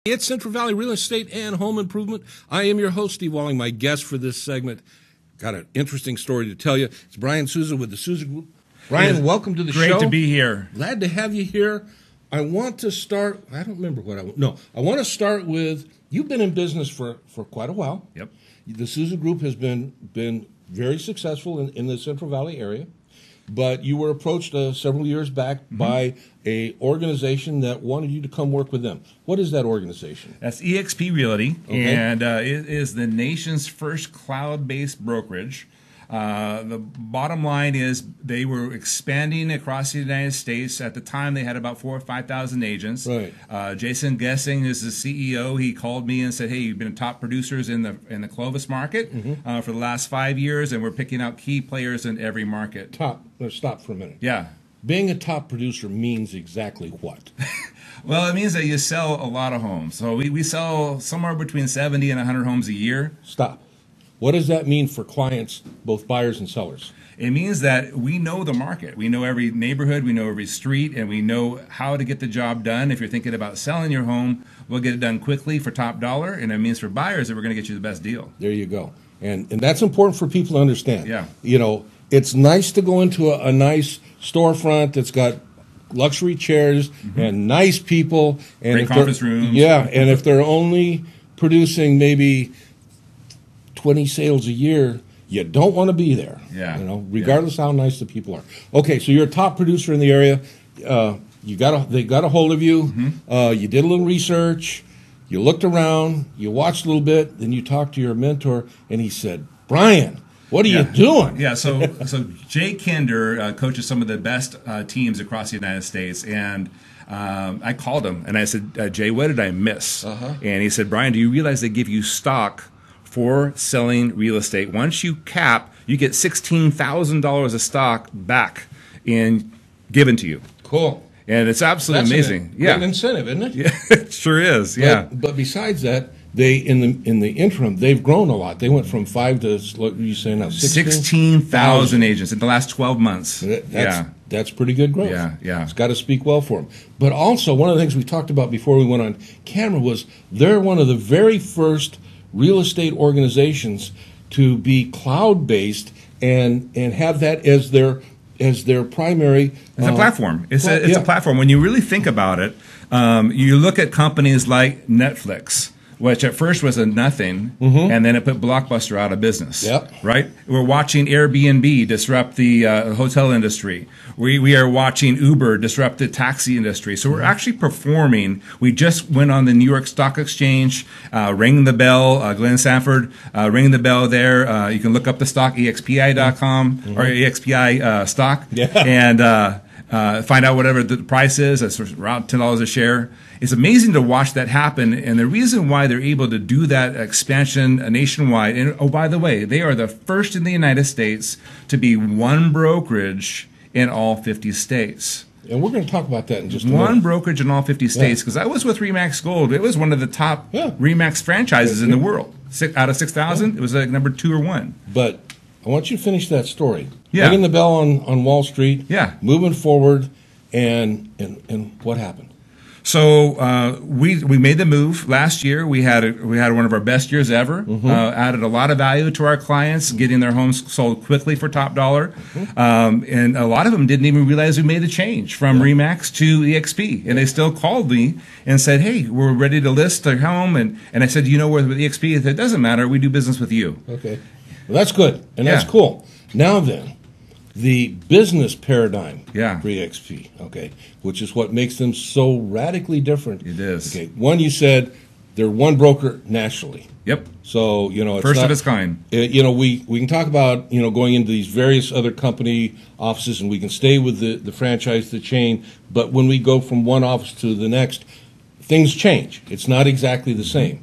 It's Central Valley Real Estate and Home Improvement. I am your host, Steve Walling. My guest for this segment, got an interesting story to tell you. It's Bryan Souza with the Souza Group. Bryan, welcome to the show. Great to be here. Glad to have you here. I want to start, I don't remember what I want to start with, you've been in business for quite a while. Yep. The Souza Group has been very successful in the Central Valley area. But you were approached several years back by a organization that wanted you to come work with them. What is that organization? That's eXp Realty, okay. And it is the nation's first cloud-based brokerage. The bottom line is they were expanding across the United States. At the time, they had about 4,000 or 5,000 agents. Right. Jason Gessing is the CEO. He called me and said, "Hey, you've been top producers in the Clovis market for the last 5 years, and we're picking out key players in every market." Top. Let's stop for a minute. Yeah. Being a top producer means exactly what? Well, it means that you sell a lot of homes. So we sell somewhere between 70 and 100 homes a year. Stop. What does that mean for clients, both buyers and sellers? It means that we know the market. We know every neighborhood, we know every street, and we know how to get the job done. If you're thinking about selling your home, we'll get it done quickly for top dollar, and it means for buyers that we're going to get you the best deal. There you go. And that's important for people to understand. Yeah. You know, it's nice to go into a nice storefront that's got luxury chairs and nice people. And great conference rooms. Yeah, and if they're only producing maybe 20 sales a year, you don't want to be there. Yeah. You know, regardless how nice the people are. Okay, so you're a top producer in the area. They got a hold of you. You did a little research. You looked around. You watched a little bit. Then you talked to your mentor, and he said, "Bryan, what are you doing?" Yeah, so Jay Kinder coaches some of the best teams across the United States, and I called him and I said, "Jay, what did I miss?" And he said, "Bryan, do you realize they give you stock for selling real estate? Once you cap, you get $16,000 of stock back and given to you." Cool. And it's absolutely amazing. Great incentive, isn't it? Yeah, it sure is. Yeah. But besides that, they in the interim they've grown a lot. They went from 5 to what are you saying now? 16,000 agents in the last 12 months. That's pretty good growth. Yeah. It's got to speak well for them. But also, one of the things we talked about before we went on camera was they're one of the very first real estate organizations to be cloud-based and have that as their primary. It's a platform. It's a platform. When you really think about it, you look at companies like Netflix, which at first was a nothing, and then it put Blockbuster out of business. Yep. Right? We're watching Airbnb disrupt the hotel industry. We are watching Uber disrupt the taxi industry. So we're actually performing. We just went on the New York Stock Exchange, rang the bell, Glenn Sanford, ring the bell there. You can look up the stock, expi.com, or EXPI stock, and find out whatever the price is. That's around $10 a share. It's amazing to watch that happen, and the reason why they're able to do that expansion nationwide, and oh, by the way, they are the first in the United States to be one brokerage in all 50 states. And we're going to talk about that in just a minute. One brokerage in all 50 states, because I was with RE/MAX Gold. It was one of the top RE/MAX franchises in the world. Out of 6,000, it was like number 2 or 1. But I want you to finish that story. Yeah. Ringing the bell on Wall Street. Yeah. Moving forward, and what happened? So we made the move last year. We had one of our best years ever. Added a lot of value to our clients, getting their homes sold quickly for top dollar. And a lot of them didn't even realize we made a change from RE/MAX to eXp. And they still called me and said, "Hey, we're ready to list their home." And I said, "You know, with eXp, it doesn't matter. We do business with you." Okay. Well, that's good, and that's cool. Now then, the business paradigm for eXp, okay, which is what makes them so radically different. It is. Okay. One, you said they're one broker nationally. Yep. So, you know, it's first of its kind. You know, we can talk about, you know, going into these various other company offices, and we can stay with the franchise, the chain, but when we go from one office to the next, things change. It's not exactly the same.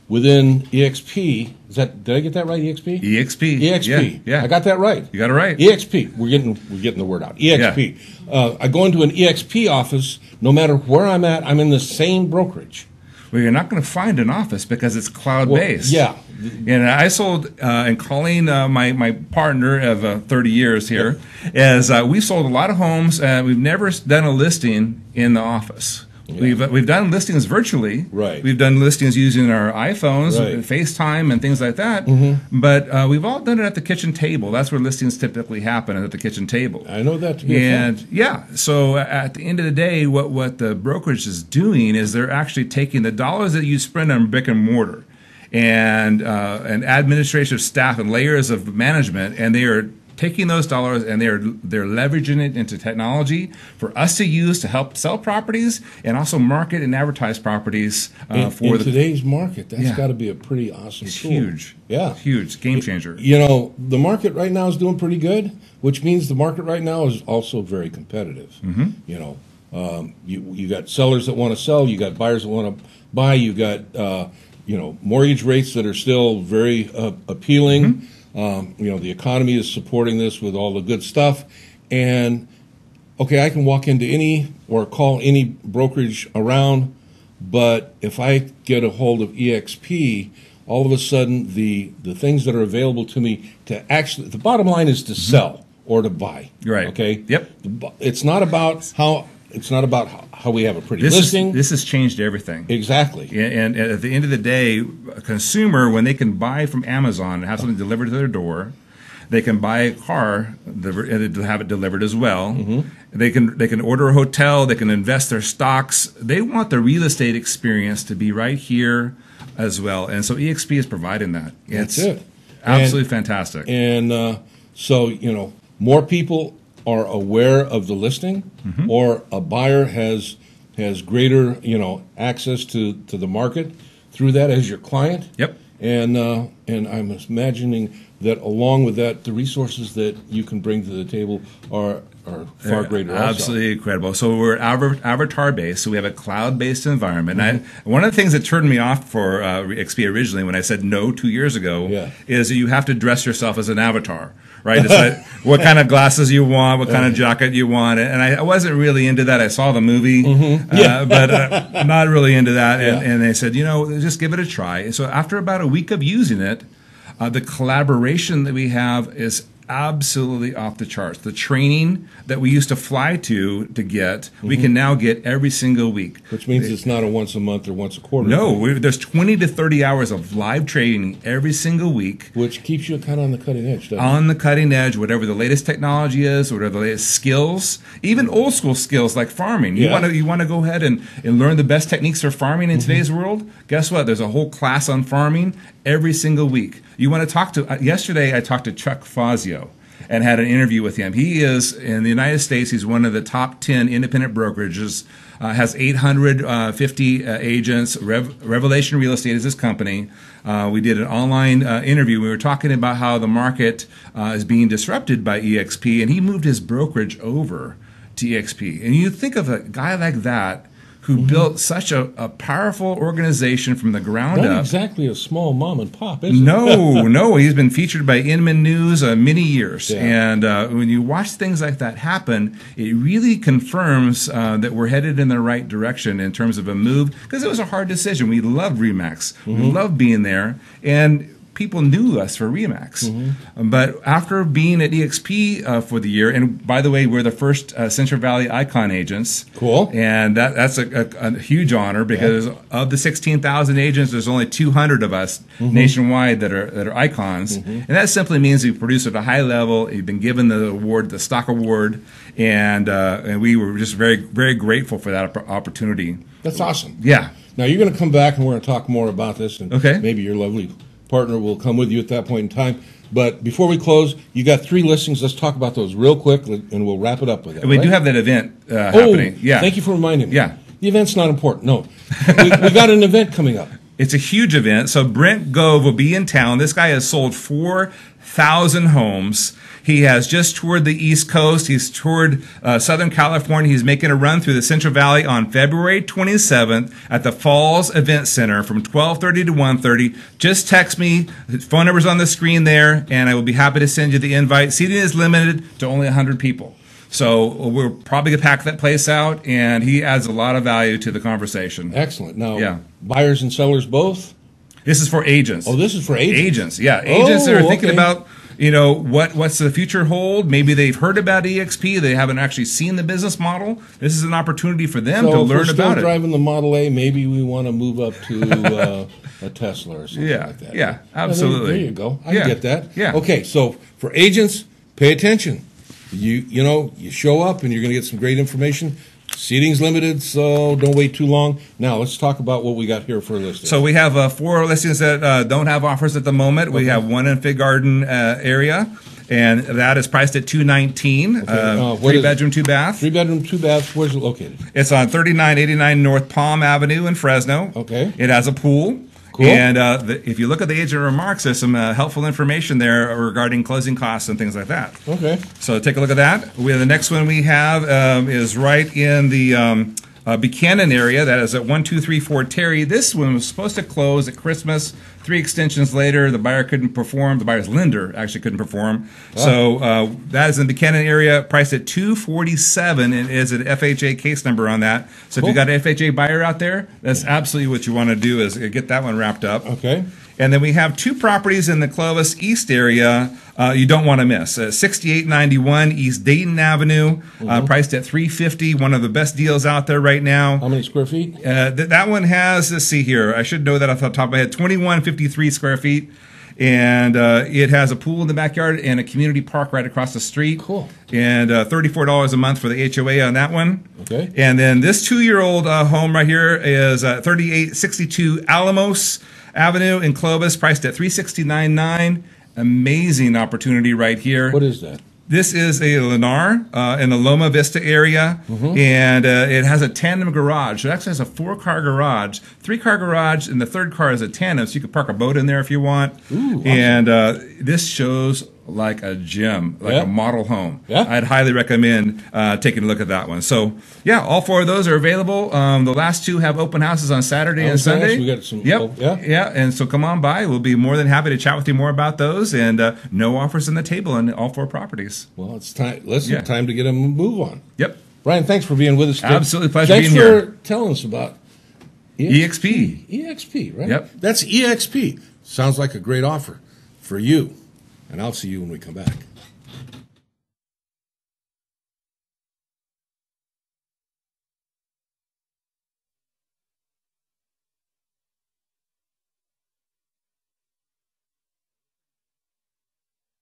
Within eXp, did I get that right? eXp? eXp. Yeah. I got that right. You got it right. eXp. We're getting the word out. eXp. I go into an eXp office. No matter where I'm at, I'm in the same brokerage. Well, you're not going to find an office because it's cloud-based. Well, And I sold, and calling my partner of 30 years here, is we sold a lot of homes. We've never done a listing in the office. We've done listings virtually. Right. We've done listings using our iPhones, Right. FaceTime, and things like that. But we've all done it at the kitchen table. That's where listings typically happen, at the kitchen table. I know that to be a fact. And so at the end of the day, what the brokerage is doing is they're actually taking the dollars that you spend on brick and mortar and administrative staff and layers of management, and they are taking those dollars and they're leveraging it into technology for us to use to help sell properties and also market and advertise properties In today's market, that's got to be a pretty awesome it's tool. Huge. Yeah. Huge. Game changer. You know, the market right now is doing pretty good, which means the market right now is also very competitive. You know, you got sellers that want to sell, you got buyers that want to buy, you got mortgage rates that are still very appealing. You know, the economy is supporting this with all the good stuff. And, okay, I can walk into any or call any brokerage around, but if I get a hold of eXp, all of a sudden the things that are available to me to actually, the bottom line is to sell or to buy. Right. Okay? Yep. It's not about how we have a pretty listing. This has changed everything. Exactly. And at the end of the day, a consumer, when they can buy from Amazon and have something delivered to their door, they can buy a car and have it delivered as well. They can order a hotel. They can invest their stocks. They want the real estate experience to be right here as well. And so eXp is providing that. That's it. Absolutely fantastic. And so, you know, more people are aware of the listing, or a buyer has greater, you know, access to the market through that as your client. Yep. And I'm imagining that along with that, the resources that you can bring to the table are far greater. Absolutely incredible. So we're avatar based, so we have a cloud based environment. And one of the things that turned me off for eXp originally, when I said no 2 years ago, is that you have to dress yourself as an avatar. Right, it's like what kind of glasses you want, what kind of jacket you want, and I wasn't really into that. I saw the movie, but not really into that. And they said, you know, just give it a try. So after about a week of using it, the collaboration that we have is absolutely off the charts. The training that we used to fly to get, we can now get every single week. Which means it's not a once a month or once a quarter. No, there's 20 to 30 hours of live training every single week. Which keeps you kind of on the cutting edge, doesn't it? On the cutting edge, whatever the latest technology is, whatever the latest skills, even old school skills like farming. You want to go ahead and learn the best techniques for farming in today's world? Guess what? There's a whole class on farming every single week. You want to talk to, yesterday I talked to Chuck Fazio and had an interview with him. He is, in the United States, he's one of the top 10 independent brokerages, has 850 agents. Revelation Real Estate is his company. We did an online interview. We were talking about how the market is being disrupted by eXp, and he moved his brokerage over to eXp. And you think of a guy like that who built such a powerful organization from the ground up. Not exactly a small mom and pop, is it? No. He's been featured by Inman News many years. Yeah. And when you watch things like that happen, it really confirms that we're headed in the right direction in terms of a move, because it was a hard decision. We loved RE/MAX. We loved being there. And people knew us for RE/MAX. But after being at eXp for the year, and by the way, we're the first Central Valley Icon agents. Cool. And that's a huge honor, because of the 16,000 agents, there's only 200 of us nationwide that are icons. And that simply means we produce at a high level. You've been given the award, the stock award, and we were just very, very grateful for that opportunity. That's awesome. Yeah. Now you're going to come back and we're going to talk more about this, and maybe your lovely partner will come with you at that point in time. But before we close, you got 3 listings. Let's talk about those real quick, and we'll wrap it up with that. We do have that event happening. Yeah. Thank you for reminding me. Yeah. The event's not important. No. we got an event coming up. It's a huge event. So Brent Gove will be in town. This guy has sold 4,000 homes. He has just toured the East Coast. He's toured Southern California. He's making a run through the Central Valley on February 27th at the Falls Event Center from 12:30 to 1:30. Just text me. His phone number's on the screen there, and I will be happy to send you the invite. Seating is limited to only 100 people. So we're probably going to pack that place out, and he adds a lot of value to the conversation. Excellent. Now, buyers and sellers both? This is for agents. Oh, this is for agents? Agents, yeah. Agents that are thinking about what's the future hold? Maybe they've heard about eXp, they haven't actually seen the business model. This is an opportunity for them to learn about it. Driving the Model A, maybe we want to move up to a Tesla or something like that. Yeah, absolutely. There you go. I get that. Yeah. Okay, so for agents, pay attention. You show up and you're going to get some great information. Seating's limited, so don't wait too long. Now, let's talk about what we got here for a listing. So we have 4 listings that don't have offers at the moment. We have one in Fig Garden area, and that is priced at $219. Okay. 3-bedroom, 2-bath. 3-bedroom, 2-bath. Where's it located? It's on 3989 North Palm Avenue in Fresno. Okay. It has a pool. Cool. And if you look at the agent remarks, there's some helpful information there regarding closing costs and things like that. Okay. So take a look at that. The next one we have is right in the Buchanan area. That is at 1234 Terry. This one was supposed to close at Christmas. 3 extensions later, the buyer couldn't perform. The buyer's lender actually couldn't perform. Oh. So that is in the Buchanan area, priced at $247, and is an FHA case number on that. So If you got an FHA buyer out there, that's absolutely what you want to do is get that one wrapped up. Okay. And then we have 2 properties in the Clovis East area you don't want to miss. 6891 East Dayton Avenue, priced at $350. One of the best deals out there right now. How many square feet? That one has, let's see here, I should know that off the top of my head, 2153 square feet. And it has a pool in the backyard and a community park right across the street. Cool. And $34 a month for the HOA on that one. Okay. And then this 2-year-old home right here is 3862 Alamos Avenue in Clovis, priced at $369.9. Amazing opportunity right here. What is that? This is a Lennar in the Loma Vista area, and it has a tandem garage. So it actually has a 4-car garage, 3-car garage, and the 3rd car is a tandem, so you can park a boat in there if you want. Ooh, awesome. And this shows like a gem, like a model home. Yeah. I'd highly recommend taking a look at that one. So, yeah, all 4 of those are available. The last 2 have open houses on Saturday and Sunday. We got some. Yeah, and so come on by. We'll be more than happy to chat with you more about those, and no offers on the table on all 4 properties. Well, it's time. Time to get a move on. Yep. Bryan, thanks for being with us today. Absolutely pleasure being here. Thanks for telling us about eXp. eXp, right? Yep. That's eXp. Sounds like a great offer for you. And I'll see you when we come back.